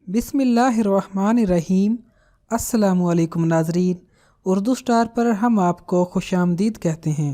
बिस्मिल्लाहिर्रहमानिर्रहीम। अस्सलामुअलैकुम नाज़रीन, उर्दू स्टार पर हम आपको खुशामदीद कहते हैं।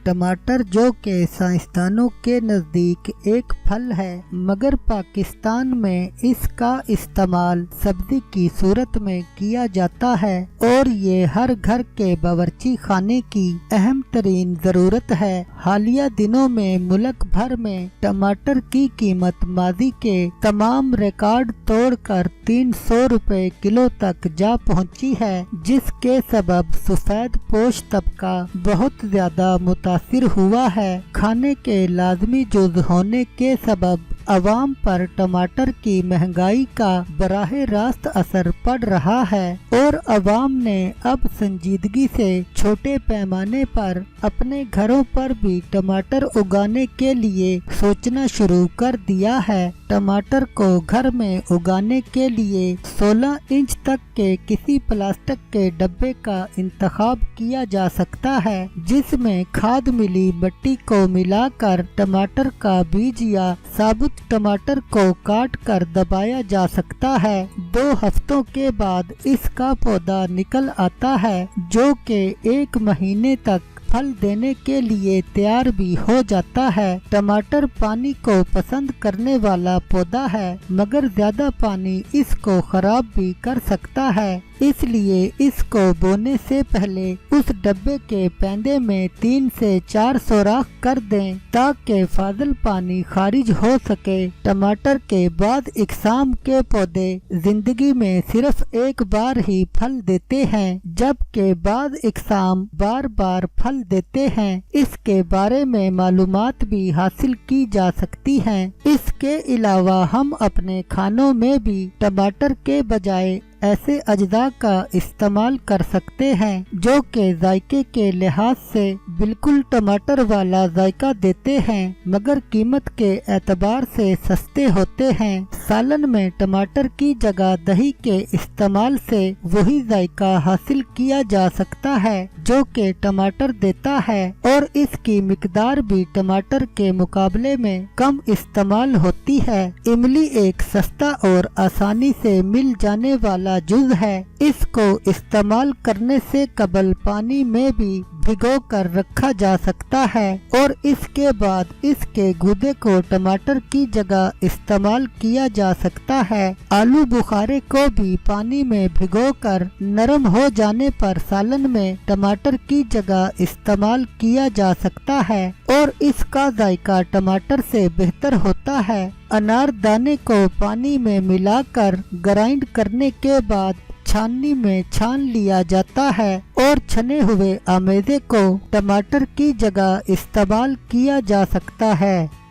टमाटर जो कि साइंसदानों के नज़दीक एक फल है, मगर पाकिस्तान में इसका इस्तेमाल सब्जी की सूरत में किया जाता है और ये हर घर के बावर्ची खाने की अहम तरीन ज़रूरत है। हालिया दिनों में मुल्क भर में टमाटर की कीमत माजी के तमाम रिकॉर्ड तोड़कर 300 रुपए किलो तक जा पहुंची है, जिसके सबब सफेद पोश तबका बहुत ज्यादा मुतासिर हुआ है। खाने के लाजमी जुज़ होने के सबब अवाम पर टमाटर की महंगाई का बराहे रास्त असर पड़ रहा है और अवाम ने अब संजीदगी से छोटे पैमाने पर अपने घरों पर भी टमाटर उगाने के लिए सोचना शुरू कर दिया है। टमाटर को घर में उगाने के लिए 16 इंच तक के किसी प्लास्टिक के डब्बे का इंतखाब किया जा सकता है, जिसमें खाद मिली मिट्टी को मिलाकर टमाटर का बीज या साबुत टमाटर को काट कर दबाया जा सकता है। 2 हफ्तों के बाद इसका पौधा निकल आता है, जो कि 1 महीने तक फल देने के लिए तैयार भी हो जाता है। टमाटर पानी को पसंद करने वाला पौधा है, मगर ज्यादा पानी इसको खराब भी कर सकता है, इसलिए इसको बोने से पहले उस डब्बे के पैंदे में 3 से 4 सुराख कर दें ताकि फाजिल पानी खारिज हो सके। टमाटर के बाद इकसाम के पौधे जिंदगी में सिर्फ एक बार ही फल देते हैं, जबकि बाद इकसाम बार बार फल देते हैं। इसके बारे में मालूमात भी हासिल की जा सकती हैं। इसके अलावा हम अपने खानों में भी टमाटर के बजाय ऐसे अज्जा का इस्तेमाल कर सकते हैं जो कि जायके के लिहाज से बिल्कुल टमाटर वाला जायका देते हैं, मगर कीमत के एतबार से सस्ते होते हैं। सालन में टमाटर की जगह दही के इस्तेमाल से वही जायका हासिल किया जा सकता है जो कि टमाटर देता है और इसकी मिकदार भी टमाटर के मुकाबले में कम इस्तेमाल होती है। इमली एक सस्ता और आसानी से मिल जाने वाला जुज़ है। इसको इस्तेमाल करने से कबल पानी में भी भिगो कर रखा जा सकता है और इसके बाद इसके गूदे को टमाटर की जगह इस्तेमाल किया जा सकता है। आलू बुखारे को भी पानी में भिगोकर नरम हो जाने पर सालन में टमाटर की जगह इस्तेमाल किया जा सकता है और इसका जायका टमाटर से बेहतर होता है। अनार दाने को पानी में मिलाकर ग्राइंड करने के बाद छाननी में छान लिया जाता है और छने हुए आमेजे को टमाटर की जगह इस्तेमाल किया जा सकता है।